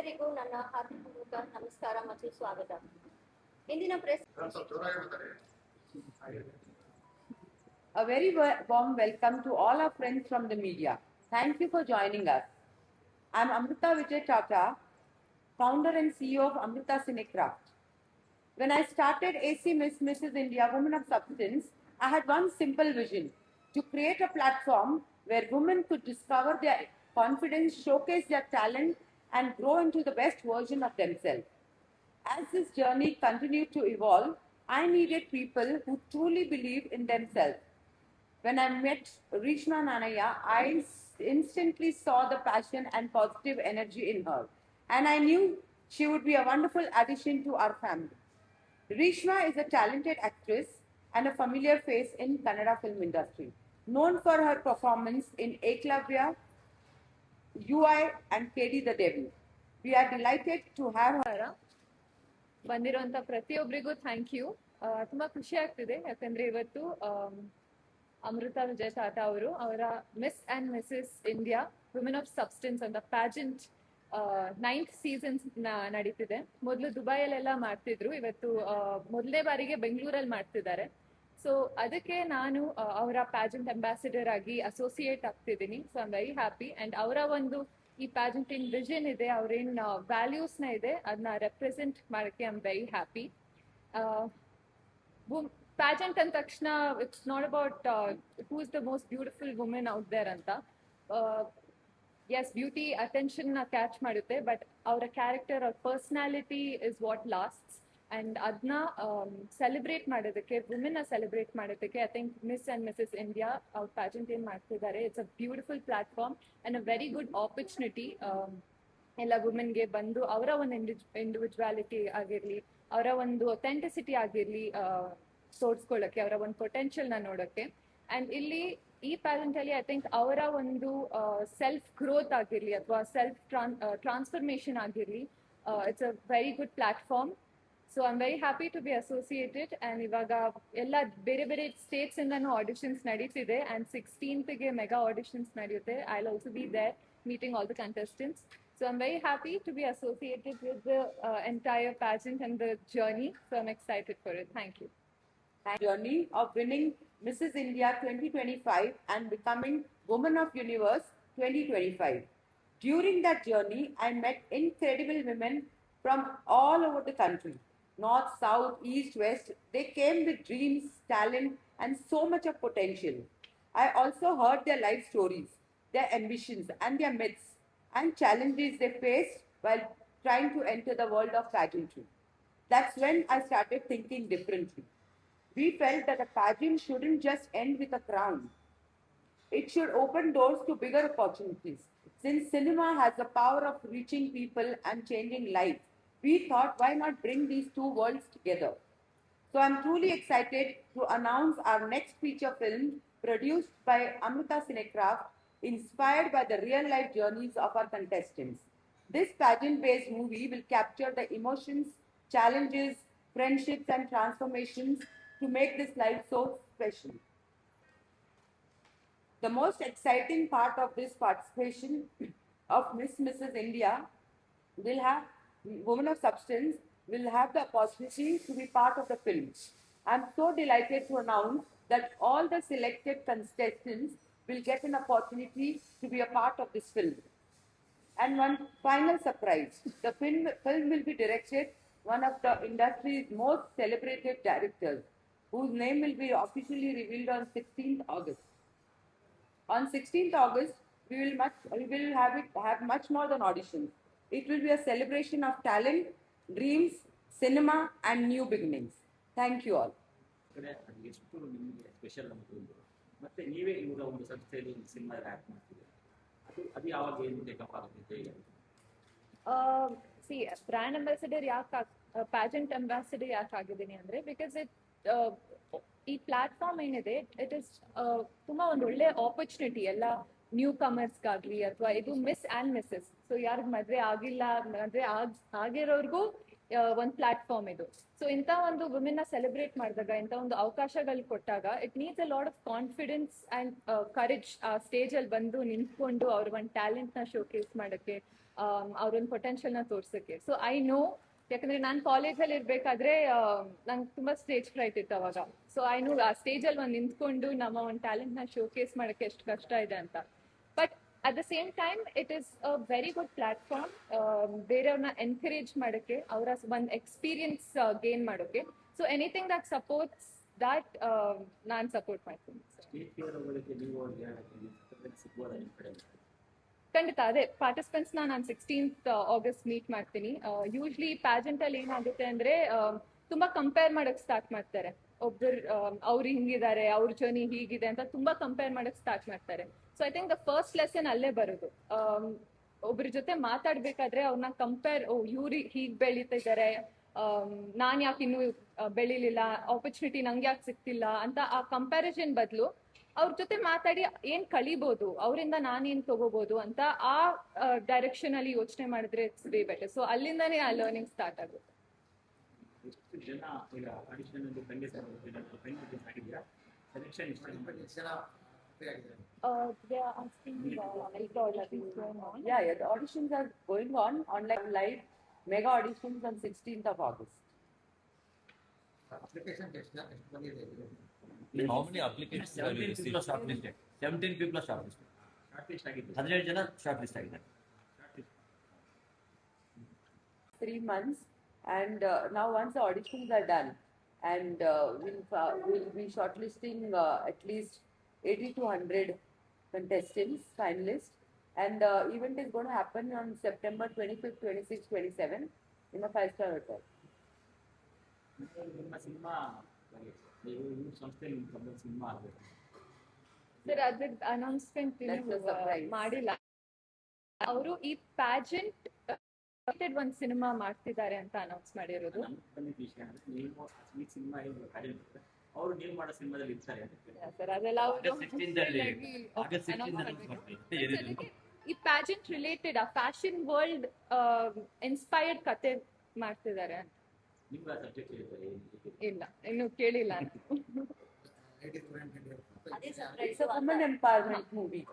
ಎಲ್ಲರಿಗೂ ನನ್ನ ಹಾರ್ದಿಕ ನಮಸ್ಕಾರ ಮತ್ತು ಸ್ವಾಗತ. ಇಂದಿನ press A very warm welcome to all our friends from the media. Thank you for joining us. I'm Amrita Vijay Tata, founder and CEO of Amrita Cinecraft. When I started AC Miss Mrs. India Women of Substance, I had one simple vision: to create a platform where women could discover their confidence, showcase their talent, and grow into the best version of themselves. As this journey continued to evolve, I needed people who truly believe in themselves. When I met Rishma Nanaya, I instantly saw the passion and positive energy in her, and I knew she would be a wonderful addition to our family. Rishma is a talented actress and a familiar face in Kannada film industry, known for her performance in Eklavya, UI, and KD the Devil. We are delighted to have her. ಬಂದಿರುವಂತ ಪ್ರತಿಯೊಬ್ಬರಿಗೂ thank you. ತುಂಬಾ ಖುಷಿ ಆಗ್ತಿದೆ ಯಾಕಂದ್ರೆ ಇವತ್ತು ಅಮೃತ ವಿಜಯ್ ಟಾಟಾ ಅವರು ಅವರ miss and Mrs India women of substance ಅಂತ ಪ್ಯಾಜೆಂಟ್ 9th ಸೀಸನ್ ನಡೀತಿದೆ. ಮೊದಲು ದುಬೈಯಲ್ಲೆಲ್ಲ ಮಾಡ್ತಿದ್ರು, ಇವತ್ತು ಮೊದಲನೇ ಬಾರಿಗೆ ಬೆಂಗಳೂರಲ್ಲಿ ಮಾಡ್ತಿದ್ದಾರೆ. ಸೊ ಅದಕ್ಕೆ ನಾನು ಅವರ ಪ್ಯಾಜೆಂಟ್ ಅಂಬಾಸಿಡರ್ ಆಗಿ ಅಸೋಸಿಯೇಟ್ ಆಗ್ತಿದ್ದೀನಿ. So I am very happy. And ಅವರ ಒಂದು ಈ ಪ್ಯಾಜೆಂಟಿನ್ ವಿಷನ್ ಇದೆ, ಅವ್ರೇನ್ ವ್ಯಾಲ್ಯೂಸ್ನ ಇದೆ ಅದನ್ನ ರೆಪ್ರೆಸೆಂಟ್ ಮಾಡೋಕ್ಕೆ I am very happy. Pageant ಅಂದ ತಕ್ಷಣ it's not about who is the most beautiful women out there ಅಂತ. ಎಸ್, ಬ್ಯೂಟಿ ಅಟೆನ್ಷನ್ನ ಕ್ಯಾಚ್ ಮಾಡುತ್ತೆ, ಬಟ್ ಅವರ ಕ್ಯಾರೆಕ್ಟರ್, ಅವ್ರ personality is what lasts. And ಅದನ್ನ ಸೆಲೆಬ್ರೇಟ್ ಮಾಡೋದಕ್ಕೆ, ವುಮೆನ್ನ ಸೆಲೆಬ್ರೇಟ್ ಮಾಡೋದಕ್ಕೆ I think miss and Mrs India ಅವ್ರ ಪ್ಯಾಜೆಂಟ್ ಏನು ಮಾಡ್ತಿದ್ದಾರೆ, it's a beautiful platform and a very good opportunity. ಎಲ್ಲ ವುಮೆನ್ಗೆ ಬಂದು ಅವರ ಒಂದು ಇಂಡಿವಿಜುವಾಲಿಟಿ ಆಗಿರಲಿ, ಅವರ ಒಂದು ಅಥೆಂಟಿಸಿಟಿ ಆಗಿರಲಿ ತೋರಿಸ್ಕೊಳ್ಳೋಕ್ಕೆ, ಅವರ ಒಂದು ಪೊಟೆನ್ಷಿಯಲ್ನ ನೋಡೋಕ್ಕೆ. ಆ್ಯಂಡ್ ಇಲ್ಲಿ ಈ ಪ್ಯಾಜೆಂಟಲ್ಲಿ ಐ ಥಿಂಕ್ ಅವರ ಒಂದು ಸೆಲ್ಫ್ ಗ್ರೋತ್ ಆಗಿರಲಿ ಅಥವಾ ಸೆಲ್ಫ್ ಟ್ರಾನ್ಸ್ಫರ್ಮೇಷನ್ ಆಗಿರಲಿ, it's a very good platform. So I am very happy to be associated. And ಇವಾಗ ಎಲ್ಲ ಬೇರೆ ಬೇರೆ ಸ್ಟೇಟ್ಸಿಂದನೂ ಆಡಿಷನ್ಸ್ ನಡೀತಿದೆ. ಆ್ಯಂಡ್ 16th ಮೆಗಾ ಆಡಿಷನ್ಸ್ ನಡೆಯುತ್ತೆ. I will also be there meeting all the contestants. So I'm very happy to be associated with the entire pageant and the journey. So I'm excited for it. Thank you. Journey of winning Mrs. India 2025 and becoming Woman of Universe 2025. During that journey, I met incredible women from all over the country. North, South, East, West. They came with dreams, talent, and so much of potential. I also heard their life stories, their ambitions, and their myths and challenges they faced while trying to enter the world of pageantry. That's when I started thinking differently. We felt that a pageant shouldn't just end with a crown. It should open doors to bigger opportunities. Since cinema has the power of reaching people and changing lives, we thought, why not bring these two worlds together? So I'm truly excited to announce our next feature film produced by Amrita Cinecraft, inspired by the real-life journeys of our contestants. This pageant-based movie will capture the emotions, challenges, friendships, and transformations to make this life so special. The most exciting part of this participation of Miss Mrs. India will have Women of Substance will have the opportunity to be part of the film. I'm so delighted to announce that all the selected contestants will get an opportunity to be a part of this film. And one final surprise, the film will be directed one of the industry's most celebrated directors, whose name will be officially revealed on 16th August. On 16th August, we will have much more than auditions. It will be a celebration of talent, dreams, cinema, and new beginnings. Thank you all. ಎಷ್ಟು ನಿಮಗೆ special ಅನ್ಕೊಂಡು ಮತ್ತೆ ನೀವೇ ಇವಾಗ ಒಂದು ಸಂಸ್ಥೆಯಲ್ಲಿ cinema act ಮಾಡ್ತಿದ್ದೀರಿ, ಅದು ಯಾವಾಗ ಏನು ಟೇಕಪ್ ಆಗುತ್ತೆ? ಸಿ ಬ್ರ್ಯಾಂಡ್ ಅಂಬಾಸಿಡರ್ ಯಾಕೆ ಪ್ಯಾಜೆಂಟ್ ಅಂಬಾಸಿಡರ್ ಯಾಕೆ ಆಗಿದ್ದೀನಿ ಅಂದರೆ, ಬಿಕಾಸ್ ಈ ಪ್ಲಾಟ್ಫಾರ್ಮ್ ಏನಿದೆ ಇಟ್ ಇಸ್ ತುಂಬಾ ಒಂದು ಒಳ್ಳೆ ಆಪರ್ಚುನಿಟಿ ಎಲ್ಲ ನ್ಯೂ ಕಮರ್ಸ್ಗಾಗಲಿ ಅಥವಾ ಇದು ಮಿಸ್ ಆ್ಯಂಡ್ ಮಿಸ್ಸಸ್. ಸೊ ಯಾರಿಗೆ ಮದುವೆ ಆಗಿಲ್ಲ, ಮದುವೆ ಆಗಿರೋರ್ಗೂ ಒಂದು ಪ್ಲಾಟ್ಫಾರ್ಮ್ ಇದು. ಸೊ ಇಂಥ ಒಂದು ವುಮೆನ್ನ ಸೆಲೆಬ್ರೇಟ್ ಮಾಡಿದಾಗ, ಇಂಥ ಒಂದು ಅವಕಾಶಗಳು ಕೊಟ್ಟಾಗ it needs a lot of confidence and courage ಆ ಸ್ಟೇಜಲ್ಲಿ ಬಂದು ನಿಂತ್ಕೊಂಡು ಅವ್ರ ಒಂದು ಟ್ಯಾಲೆಂಟ್ನ ಶೋಕೇಸ್ ಮಾಡೋಕ್ಕೆ, ಅವ್ರೊಂದು ಪೊಟೆನ್ಷಿಯಲ್ನ ತೋರ್ಸಕ್ಕೆ. ಸೊ ಐ ನೋ, ಯಾಕಂದ್ರೆ ನಾನು ಕಾಲೇಜಲ್ಲಿ ಇರ್ಬೇಕಾದ್ರೆ ನಂಗೆ ತುಂಬಾ ಸ್ಟೇಜ್ ಫ್ರೈಟ್ ಇತ್ತು ಅವಾಗ. ಸೊ ಐ ನೋ ಆ ಸ್ಟೇಜಲ್ಲಿ ಒಂದು ನಿಂತ್ಕೊಂಡು ನಮ್ಮ ಒಂದು ಟ್ಯಾಲೆಂಟ್ನ ಶೋಕೇಸ್ ಮಾಡಕ್ಕೆ ಎಷ್ಟು ಕಷ್ಟ ಇದೆ ಅಂತ. But at the same time it is a very good platform ಬೇರೆಯವ್ರನ್ನ ಎನ್ಕರೇಜ್ ಮಾಡೋಕ್ಕೆ, ಅವರ ಒಂದು ಎಕ್ಸ್ಪೀರಿಯನ್ಸ್ ಗೇನ್ ಮಾಡೋಕ್ಕೆ. So anything that supports that ನಾನು ಸಪೋರ್ಟ್ ಮಾಡ್ತೀನಿ. ಸ್ಟೇಜ್ ಫಿಯರ್ ಹೋಗೋದಕ್ಕೆ ನೀವು ಅವ್ರಿಗೆ ಸಿಗ್ಬೋದಾ ನಿಮ್ಮ ಕಡೆ? ಖಂಡಿತ, ಅದೇ ಪಾರ್ಟಿಸಿಪೆಂಟ್ಸ್ ನಾನು 16th ಆಗಸ್ಟ್ ಮೀಟ್ ಮಾಡ್ತೀನಿ. ಯೂಶ್ಲಿ ಪ್ಯಾಜೆಂಟ್ ಅಲ್ಲಿ ಏನಾಗುತ್ತೆ ಅಂದ್ರೆ ತುಂಬಾ ಕಂಪೇರ್ ಮಾಡಕ್ ಸ್ಟಾರ್ಟ್ ಮಾಡ್ತಾರೆ. ಒಬ್ಬರು ಅವ್ರು ಹಿಂಗಿದ್ದಾರೆ, ಅವ್ರ ಜರ್ನಿ ಹೀಗಿದೆ ಅಂತ ತುಂಬಾ ಕಂಪೇರ್ ಮಾಡಕ್ ಸ್ಟಾರ್ಟ್ ಮಾಡ್ತಾರೆ. So I think the first lesson ಅಲ್ಲೇ ಬರೋದು. ಒಬ್ರ ಜೊತೆ ಮಾತಾಡ್ಬೇಕಾದ್ರೆ ಅವ್ರನ್ನ ಕಂಪೇರ್, ಇವ್ರು ಹೀಗ್ ಬೆಳೀತಿದ್ದಾರೆ, ನಾನ್ ಯಾಕೆ ಇನ್ನೂ ಬೆಳಿಲಿಲ್ಲ, ಆಪರ್ಚುನಿಟಿ ನಂಗೆ ಯಾಕೆ ಸಿಗ್ತಿಲ್ಲ ಅಂತ ಆ ಕಂಪ್ಯಾರಿಸನ್ ಬದಲು ಅವ್ರ ಜೊತೆ ಮಾತಾಡಿ ಏನ್ ಕಲಿಬಹುದು, ಅವರಿಂದ ನಾನೇನ್ ತಗೋಬಹುದು ಅಂತ ಆ ಡೈರೆಕ್ಷನ್ ಅಲ್ಲಿ ಯೋಚನೆ ಮಾಡಿದ್ರೆ ಇಟ್ಸ್ ವೇ ಬೆಟರ್. ಸೊ ಅಲ್ಲಿಂದಾನೇ ಆ ಲರ್ನಿಂಗ್ ಸ್ಟಾರ್ಟ್ ಆಗುತ್ತೆ. ಎಷ್ಟು ಜನ ಈಗ ಆಡಿಷನ್ ಅಲ್ಲಿ ಆಗಿದೆಯಾ? ಸೆಲೆಕ್ಷನ್ ಎಷ್ಟು ಜನ? They are asking Yeah, the auditions are going on live mega auditions on 16th of August. Application ಎಷ್ಟು ಮಂದಿ ಇದೆ? How many applications have you received? Shortlisted. 17 people are shortlisted. Short list ಆಗಿದ್ದು. 17 ಜನ shortlist ಆಗಿದ್ದಾರೆ. 3 months, and now once the auditions are done, and we'll be shortlisting at least 80 to 100 contestants, finalists, and the event is going to happen on September 25th, 26th, 27th in a 5-star hotel. ನಿಮ್ಮ cinema ನೀವು ನಿಮ್ಮ ಸಂಸ್ಥೆಯಲ್ಲಿ ನಿಮ್ಮ cinema ಆಗಬೇಕು. Sir ಅದ್ರ announcement That's a surprise. ಮಾಡಿಲ್ಲ. ಅವರು ಈ ಪ್ಯಾಜೆಂಟ್ ಒಂದು ಸಿನಿಮಾ ಮಾಡ್ತಿದ್ದಾರೆ ಅಂತ ಅನೌನ್ಸ್ ಮಾಡಿರೋದು. ನಮ್ಗೆ ಬಂದಿದ್ದ ವಿಷಯ ಅಂದ್ರೆ ನೀವು ಈ ಸಿನಿಮಾ ಅವರು ನೀವು ಮಾಡೋ ಸಿನಿಮಾದಲ್ಲಿ ಇರ್ತಾರೆ ಅಂತ. ಸರ್ ಅದೆಲ್ಲ ಅವರು August 16th ಅಲ್ಲಿ ಈ ಪ್ಯಾಜೆಂಟ್ ರಿಲೇಟೆಡ್ ಆ ಫ್ಯಾಷನ್ ವರ್ಲ್ಡ್ ಇನ್ಸ್ಪೈರ್ಡ್ ಕತೆ ಮಾಡ್ತಿದ್ದಾರೆ. ನಿಮ್ಗೆ ಆ ಸಬ್ಜೆಕ್ಟ್ ಇರ್ತಾರೆ? ಇಲ್ಲ, ಇನ್ನು ಕೇಳಿಲ್ಲ. Ladies oriented. ಅದೇ It's a women empowerment movie.